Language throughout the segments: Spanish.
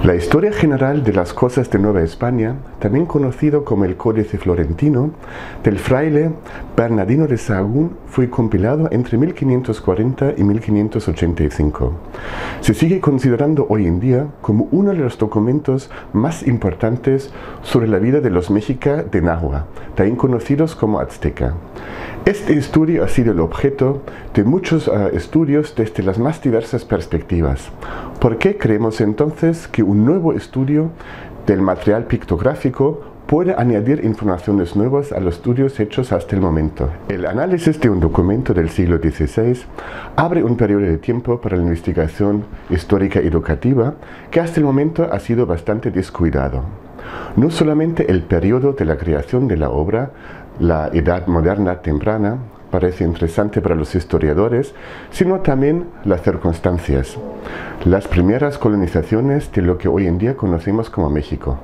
La historia general de las cosas de Nueva España, también conocido como el Códice Florentino, del fraile Bernardino de Sahagún, fue compilado entre 1540 y 1585. Se sigue considerando hoy en día como uno de los documentos más importantes sobre la vida de los mexica de Nahua, también conocidos como azteca. Este estudio ha sido el objeto de muchos estudios desde las más diversas perspectivas. ¿Por qué creemos entonces que un nuevo estudio del material pictográfico puede añadir informaciones nuevas a los estudios hechos hasta el momento? El análisis de un documento del siglo XVI abre un periodo de tiempo para la investigación histórica educativa que hasta el momento ha sido bastante descuidado. No solamente el periodo de la creación de la obra, la Edad Moderna temprana, parece interesante para los historiadores, sino también las circunstancias, las primeras colonizaciones de lo que hoy en día conocemos como México.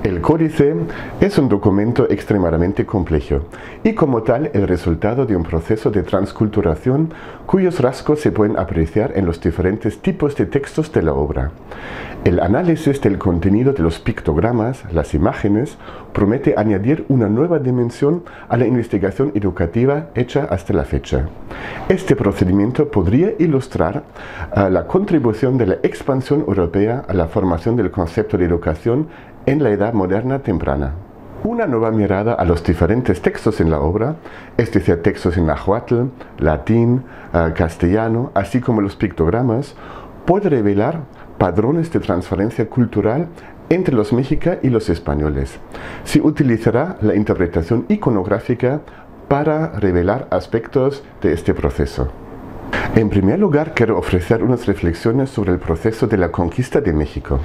El códice es un documento extremadamente complejo y como tal el resultado de un proceso de transculturación cuyos rasgos se pueden apreciar en los diferentes tipos de textos de la obra. El análisis del contenido de los pictogramas, las imágenes, promete añadir una nueva dimensión a la investigación educativa hecha hasta la fecha. Este procedimiento podría ilustrar la contribución de la expansión europea a la formación del concepto de educación en la Edad Moderna temprana. Una nueva mirada a los diferentes textos en la obra, es decir, textos en náhuatl, latín, castellano, así como los pictogramas, puede revelar patrones de transferencia cultural entre los mexica y los españoles. Se utilizará la interpretación iconográfica para revelar aspectos de este proceso. En primer lugar, quiero ofrecer unas reflexiones sobre el proceso de la conquista de México.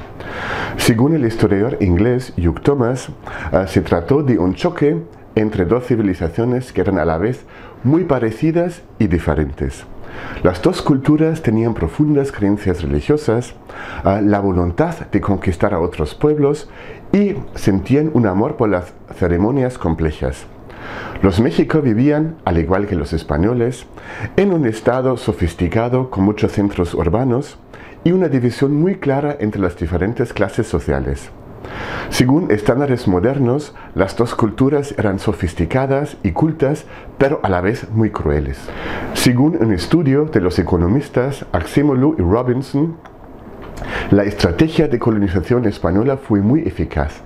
Según el historiador inglés Hugh Thomas, se trató de un choque entre dos civilizaciones que eran a la vez muy parecidas y diferentes. Las dos culturas tenían profundas creencias religiosas, la voluntad de conquistar a otros pueblos y sentían un amor por las ceremonias complejas. Los México vivían, al igual que los españoles, en un estado sofisticado con muchos centros urbanos y una división muy clara entre las diferentes clases sociales. Según estándares modernos, las dos culturas eran sofisticadas y cultas, pero a la vez muy crueles. Según un estudio de los economistas Acemoglu y Robinson, la estrategia de colonización española fue muy eficaz.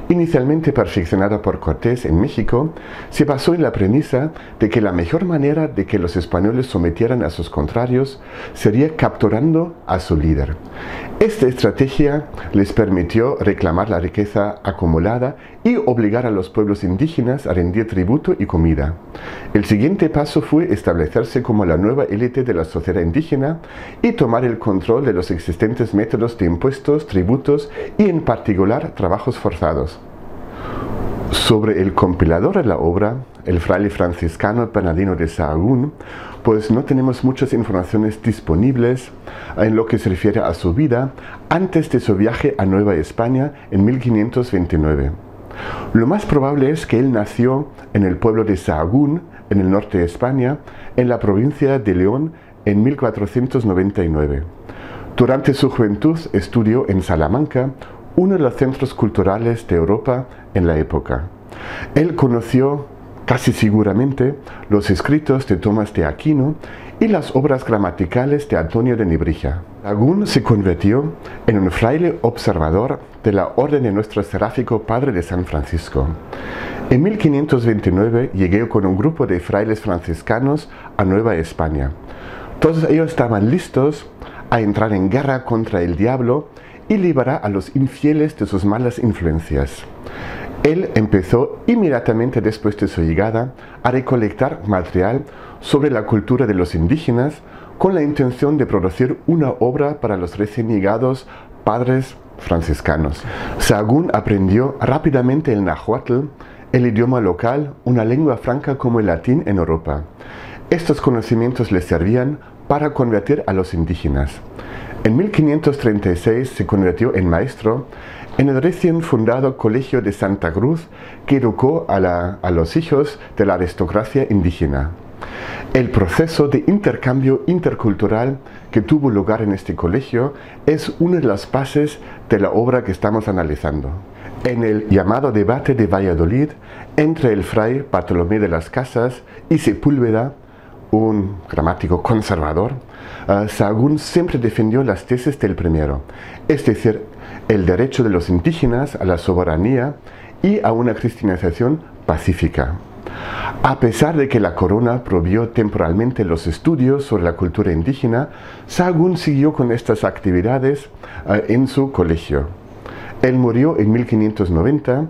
Inicialmente perfeccionada por Cortés en México, se basó en la premisa de que la mejor manera de que los españoles sometieran a sus contrarios sería capturando a su líder. Esta estrategia les permitió reclamar la riqueza acumulada y obligar a los pueblos indígenas a rendir tributo y comida. El siguiente paso fue establecerse como la nueva élite de la sociedad indígena y tomar el control de los existentes métodos de impuestos, tributos y en particular trabajos forzados. Sobre el compilador de la obra, el fraile franciscano Bernardino de Sahagún, pues no tenemos muchas informaciones disponibles en lo que se refiere a su vida antes de su viaje a Nueva España en 1529. Lo más probable es que él nació en el pueblo de Sahagún, en el norte de España, en la provincia de León, en 1499. Durante su juventud estudió en Salamanca, uno de los centros culturales de Europa en la época. Él conoció casi seguramente los escritos de Tomás de Aquino y las obras gramaticales de Antonio de Nebrija. Sahagún se convirtió en un fraile observador de la Orden de Nuestro Seráfico Padre de San Francisco. En 1529 llegó con un grupo de frailes franciscanos a Nueva España. Todos ellos estaban listos a entrar en guerra contra el diablo y liberar a los infieles de sus malas influencias. Él empezó inmediatamente después de su llegada a recolectar material sobre la cultura de los indígenas con la intención de producir una obra para los recién llegados padres franciscanos. Sahagún aprendió rápidamente el náhuatl, el idioma local, una lengua franca como el latín en Europa. Estos conocimientos le servían para convertir a los indígenas. En 1536 se convirtió en maestro en el recién fundado Colegio de Santa Cruz, que educó a los hijos de la aristocracia indígena. El proceso de intercambio intercultural que tuvo lugar en este colegio es una de las bases de la obra que estamos analizando. En el llamado debate de Valladolid entre el fray Bartolomé de las Casas y Sepúlveda, un gramático conservador, Sahagún siempre defendió las tesis del primero, es decir, el derecho de los indígenas a la soberanía y a una cristianización pacífica. A pesar de que la corona prohibió temporalmente los estudios sobre la cultura indígena, Sahagún siguió con estas actividades en su colegio. Él murió en 1590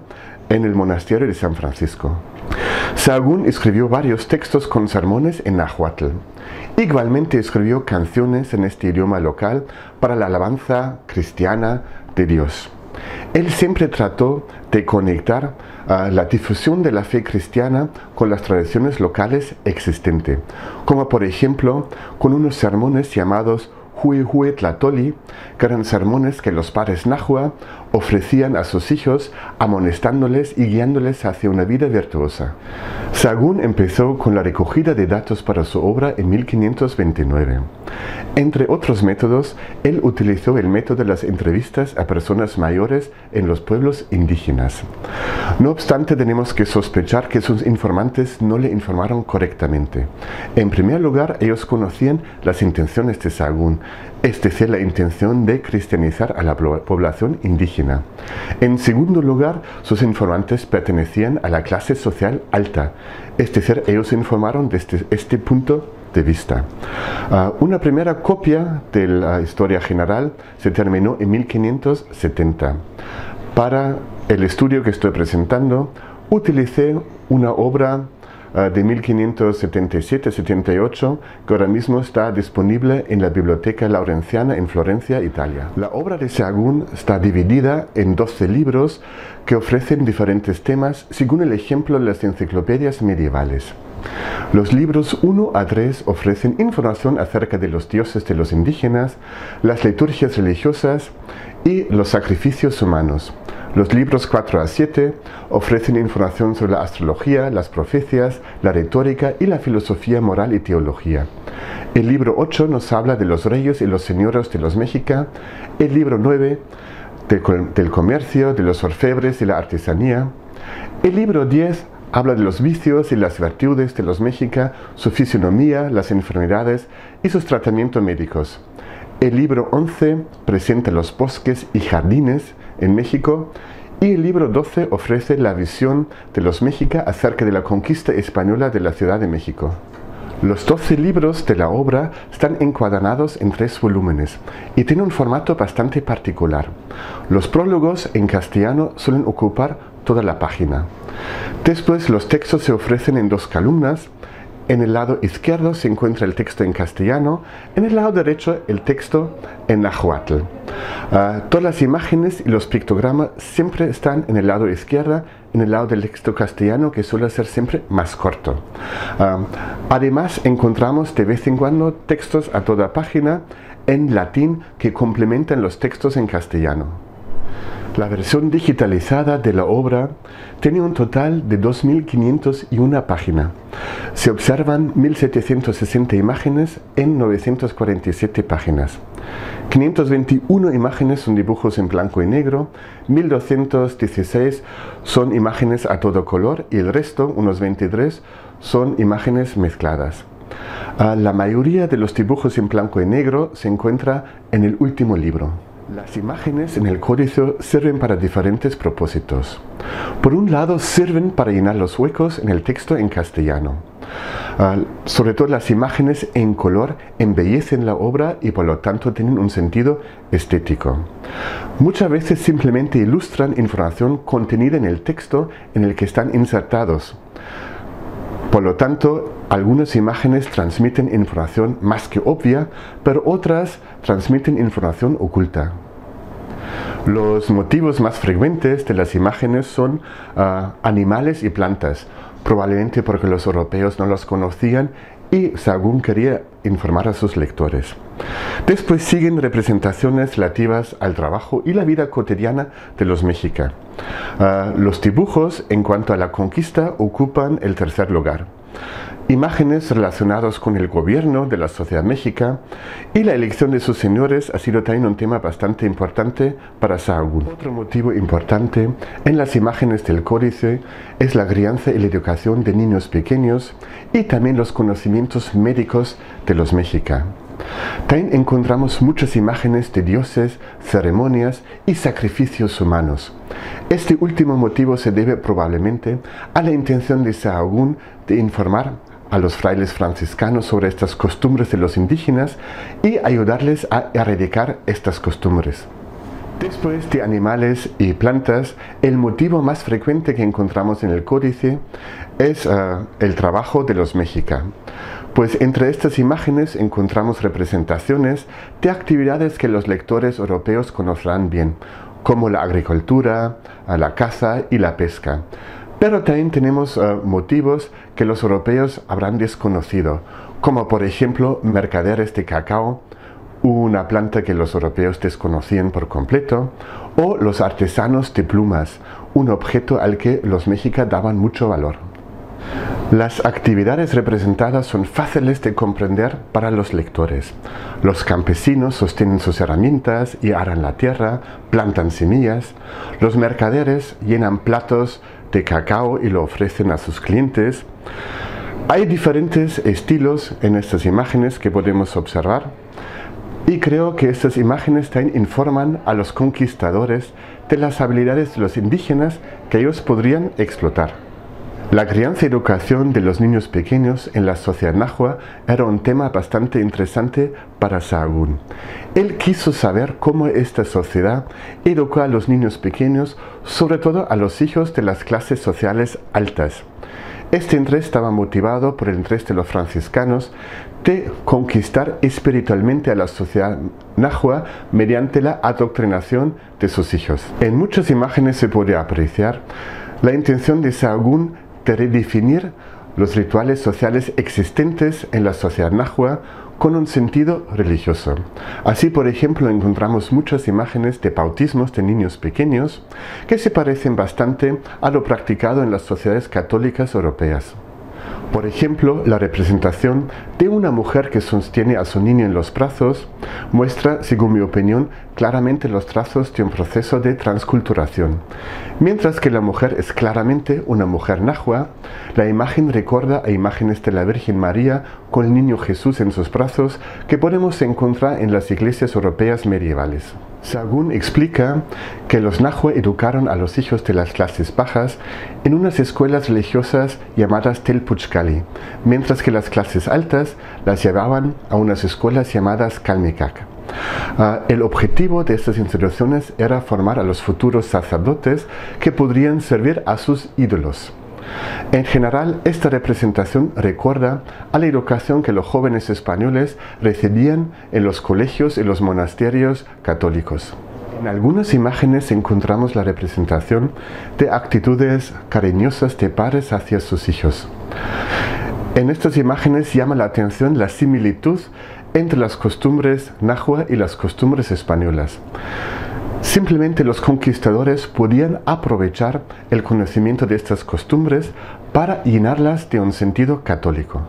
en el monasterio de San Francisco. Sahagún escribió varios textos con sermones en náhuatl. Igualmente escribió canciones en este idioma local para la alabanza cristiana de Dios. Él siempre trató de conectar la difusión de la fe cristiana con las tradiciones locales existentes, como por ejemplo con unos sermones llamados Huehue Tlatoli, que eran sermones que los padres náhua ofrecían a sus hijos, amonestándoles y guiándoles hacia una vida virtuosa. Sahagún empezó con la recogida de datos para su obra en 1529. Entre otros métodos, él utilizó el método de las entrevistas a personas mayores en los pueblos indígenas. No obstante, tenemos que sospechar que sus informantes no le informaron correctamente. En primer lugar, ellos conocían las intenciones de Sahagún, es decir, la intención de cristianizar a la población indígena. En segundo lugar, sus informantes pertenecían a la clase social alta, es decir, ellos informaron desde este punto de vista. Una primera copia de la historia general se terminó en 1570. Para el estudio que estoy presentando, utilicé una obra de 1577-78 que ahora mismo está disponible en la Biblioteca Laurenciana en Florencia, Italia. La obra de Sahagún está dividida en 12 libros que ofrecen diferentes temas según el ejemplo de las enciclopedias medievales. Los libros 1 a 3 ofrecen información acerca de los dioses de los indígenas, las liturgias religiosas y los sacrificios humanos. Los libros 4 a 7 ofrecen información sobre la astrología, las profecías, la retórica y la filosofía moral y teología. El libro 8 nos habla de los reyes y los señores de los mexicas. El libro 9 del comercio, de los orfebres y la artesanía. El libro 10 habla de los vicios y las virtudes de los mexicas, su fisionomía, las enfermedades y sus tratamientos médicos. El libro 11 presenta los bosques y jardines en México y el libro 12 ofrece la visión de los mexicas acerca de la conquista española de la Ciudad de México. Los 12 libros de la obra están encuadernados en 3 volúmenes y tienen un formato bastante particular. Los prólogos en castellano suelen ocupar toda la página. Después los textos se ofrecen en 2 columnas. En el lado izquierdo se encuentra el texto en castellano, en el lado derecho el texto en náhuatl. Todas las imágenes y los pictogramas siempre están en el lado izquierdo, en el lado del texto castellano, que suele ser siempre más corto. Además, encontramos de vez en cuando textos a toda página en latín que complementan los textos en castellano. La versión digitalizada de la obra tiene un total de 2.501 páginas. Se observan 1.760 imágenes en 947 páginas. 521 imágenes son dibujos en blanco y negro, 1.216 son imágenes a todo color y el resto, unos 23, son imágenes mezcladas. La mayoría de los dibujos en blanco y negro se encuentra en el último libro. Las imágenes en el códice sirven para diferentes propósitos. Por un lado, sirven para llenar los huecos en el texto en castellano. Sobre todo las imágenes en color embellecen la obra y por lo tanto tienen un sentido estético. Muchas veces simplemente ilustran información contenida en el texto en el que están insertados. Por lo tanto, algunas imágenes transmiten información más que obvia, pero otras transmiten información oculta. Los motivos más frecuentes de las imágenes son animales y plantas, probablemente porque los europeos no los conocían y Sahagún quería informar a sus lectores. Después siguen representaciones relativas al trabajo y la vida cotidiana de los mexicas. Los dibujos en cuanto a la conquista ocupan el tercer lugar. imágenes relacionadas con el gobierno de la sociedad mexica, y la elección de sus señores ha sido también un tema bastante importante para Sahagún. Otro motivo importante en las imágenes del códice es la crianza y la educación de niños pequeños y también los conocimientos médicos de los mexicas. También encontramos muchas imágenes de dioses, ceremonias y sacrificios humanos. Este último motivo se debe probablemente a la intención de Sahagún de informar a los frailes franciscanos sobre estas costumbres de los indígenas y ayudarles a erradicar estas costumbres. Después de animales y plantas, el motivo más frecuente que encontramos en el códice es el trabajo de los mexicas. Pues entre estas imágenes encontramos representaciones de actividades que los lectores europeos conocerán bien, como la agricultura, la caza y la pesca. Pero también tenemos motivos que los europeos habrán desconocido, como por ejemplo mercaderes de cacao, una planta que los europeos desconocían por completo, o los artesanos de plumas, un objeto al que los mexicas daban mucho valor. Las actividades representadas son fáciles de comprender para los lectores. Los campesinos sostienen sus herramientas y aran la tierra, plantan semillas. Los mercaderes llenan platos de cacao y lo ofrecen a sus clientes. Hay diferentes estilos en estas imágenes que podemos observar, y creo que estas imágenes también informan a los conquistadores de las habilidades de los indígenas que ellos podrían explotar. La crianza y educación de los niños pequeños en la sociedad nahua era un tema bastante interesante para Sahagún. Él quiso saber cómo esta sociedad educó a los niños pequeños, sobre todo a los hijos de las clases sociales altas. Este interés estaba motivado por el interés de los franciscanos de conquistar espiritualmente a la sociedad nahua mediante la adoctrinación de sus hijos. En muchas imágenes se puede apreciar la intención de Sahagún de redefinir los rituales sociales existentes en la sociedad nahua con un sentido religioso. Así, por ejemplo, encontramos muchas imágenes de bautismos de niños pequeños que se parecen bastante a lo practicado en las sociedades católicas europeas. Por ejemplo, la representación de una mujer que sostiene a su niño en los brazos muestra, según mi opinión, claramente los trazos de un proceso de transculturación. Mientras que la mujer es claramente una mujer nahua, la imagen recuerda a imágenes de la Virgen María con el niño Jesús en sus brazos que podemos encontrar en las iglesias europeas medievales. Sahagún explica que los nahua educaron a los hijos de las clases bajas en unas escuelas religiosas llamadas Telpuchcali, mientras que las clases altas las llevaban a unas escuelas llamadas Calmecac. El objetivo de estas instituciones era formar a los futuros sacerdotes que podrían servir a sus ídolos. En general, esta representación recuerda a la educación que los jóvenes españoles recibían en los colegios y los monasterios católicos. En algunas imágenes encontramos la representación de actitudes cariñosas de padres hacia sus hijos. En estas imágenes llama la atención la similitud entre las costumbres nahua y las costumbres españolas. Simplemente los conquistadores podían aprovechar el conocimiento de estas costumbres para llenarlas de un sentido católico.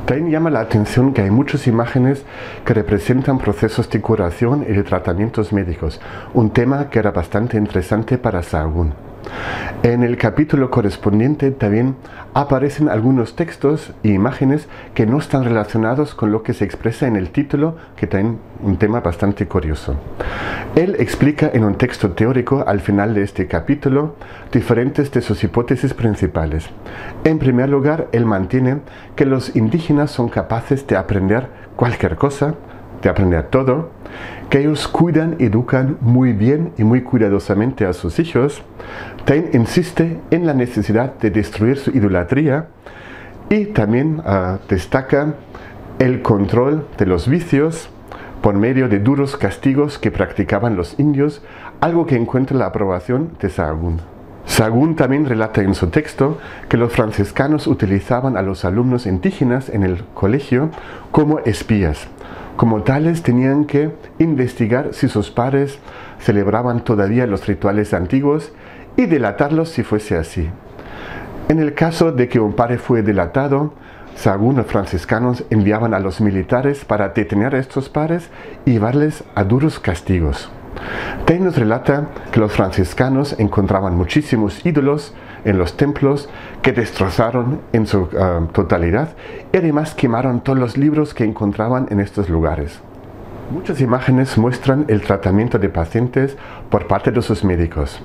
También llama la atención que hay muchas imágenes que representan procesos de curación y de tratamientos médicos, un tema que era bastante interesante para Sahagún. En el capítulo correspondiente también aparecen algunos textos e imágenes que no están relacionados con lo que se expresa en el título, que también es un tema bastante curioso. Él explica en un texto teórico al final de este capítulo diferentes de sus hipótesis principales. En primer lugar, él mantiene que los indígenas son capaces de aprender cualquier cosa, de aprender todo, que ellos cuidan y educan muy bien y muy cuidadosamente a sus hijos. También insiste en la necesidad de destruir su idolatría y también destaca el control de los vicios por medio de duros castigos que practicaban los indios, algo que encuentra la aprobación de Sahagún. Sahagún también relata en su texto que los franciscanos utilizaban a los alumnos indígenas en el colegio como espías. Como tales, tenían que investigar si sus padres celebraban todavía los rituales antiguos y delatarlos si fuese así. En el caso de que un padre fue delatado, Sahagún, los franciscanos enviaban a los militares para detener a estos padres y llevarles a duros castigos. También nos relata que los franciscanos encontraban muchísimos ídolos en los templos que destrozaron en su totalidad y además quemaron todos los libros que encontraban en estos lugares. Muchas imágenes muestran el tratamiento de pacientes por parte de sus médicos.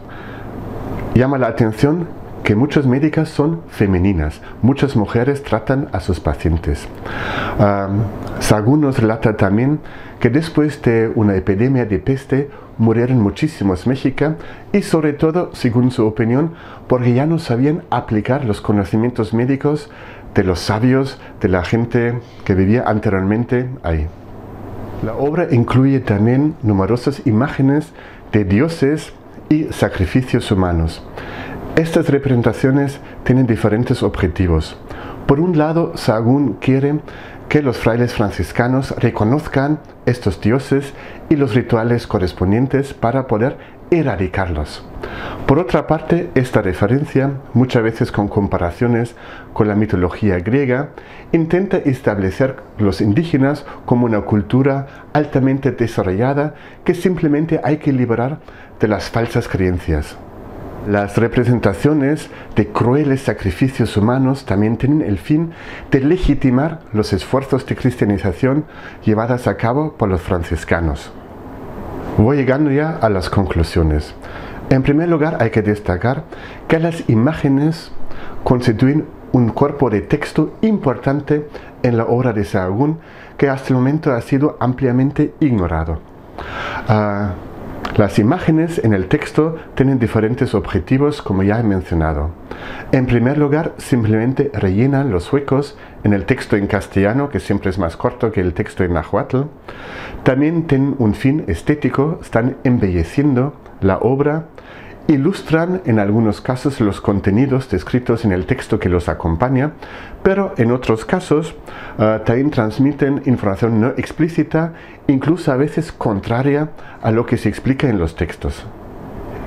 Llama la atención que muchas médicas son femeninas, muchas mujeres tratan a sus pacientes. Sahagún nos relata también que después de una epidemia de peste murieron muchísimos mexicanos y sobre todo, según su opinión, porque ya no sabían aplicar los conocimientos médicos de los sabios, de la gente que vivía anteriormente ahí. La obra incluye también numerosas imágenes de dioses y sacrificios humanos. Estas representaciones tienen diferentes objetivos. Por un lado, Sahagún quiere que los frailes franciscanos reconozcan estos dioses y los rituales correspondientes para poder erradicarlos. Por otra parte, esta referencia, muchas veces con comparaciones con la mitología griega, intenta establecer los indígenas como una cultura altamente desarrollada que simplemente hay que liberar de las falsas creencias. Las representaciones de crueles sacrificios humanos también tienen el fin de legitimar los esfuerzos de cristianización llevados a cabo por los franciscanos. Voy llegando ya a las conclusiones. En primer lugar, hay que destacar que las imágenes constituyen un cuerpo de texto importante en la obra de Sahagún que hasta el momento ha sido ampliamente ignorado. Las imágenes en el texto tienen diferentes objetivos, como ya he mencionado. En primer lugar, simplemente rellenan los huecos en el texto en castellano, que siempre es más corto que el texto en náhuatl. También tienen un fin estético, están embelleciendo la obra, ilustran en algunos casos los contenidos descritos en el texto que los acompaña, pero en otros casos también transmiten información no explícita, incluso a veces contraria a lo que se explica en los textos.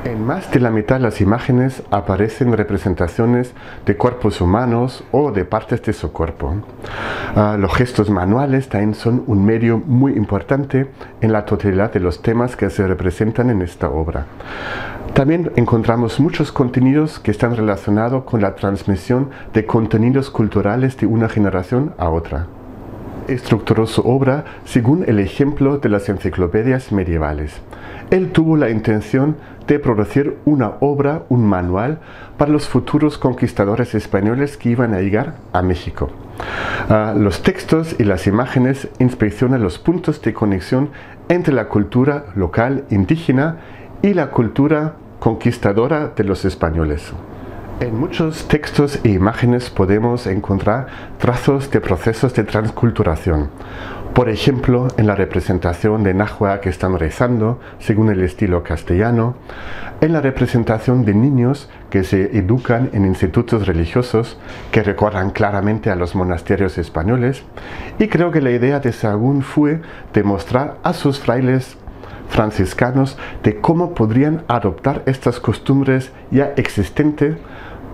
En más de la mitad de las imágenes aparecen representaciones de cuerpos humanos o de partes de su cuerpo. Los gestos manuales también son un medio muy importante en la totalidad de los temas que se representan en esta obra. También encontramos muchos contenidos que están relacionados con la transmisión de contenidos culturales de una generación a otra. Estructuró su obra según el ejemplo de las enciclopedias medievales. Él tuvo la intención de producir una obra, un manual, para los futuros conquistadores españoles que iban a llegar a México. Los textos y las imágenes inspeccionan los puntos de conexión entre la cultura local indígena y la cultura conquistadora de los españoles. En muchos textos e imágenes podemos encontrar trazos de procesos de transculturación. Por ejemplo, en la representación de Nahua que están rezando, según el estilo castellano, en la representación de niños que se educan en institutos religiosos que recuerdan claramente a los monasterios españoles, y creo que la idea de Sahagún fue demostrar a sus frailes franciscanos de cómo podrían adoptar estas costumbres ya existentes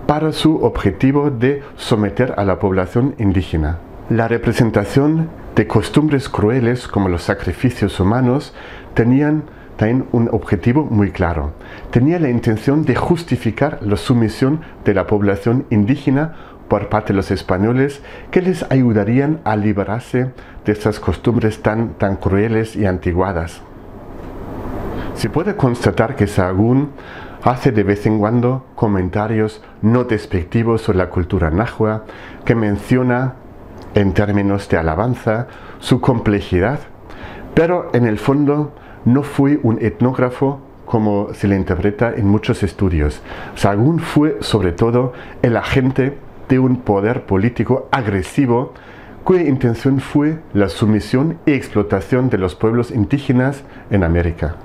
para su objetivo de someter a la población indígena. La representación de costumbres crueles como los sacrificios humanos tenían también un objetivo muy claro. Tenía la intención de justificar la sumisión de la población indígena por parte de los españoles que les ayudarían a liberarse de estas costumbres tan crueles y antiguadas. Se puede constatar que Sahagún hace de vez en cuando comentarios no despectivos sobre la cultura nahua, que menciona en términos de alabanza su complejidad, pero en el fondo no fue un etnógrafo como se le interpreta en muchos estudios. Sahagún fue sobre todo el agente de un poder político agresivo cuya intención fue la sumisión y explotación de los pueblos indígenas en América.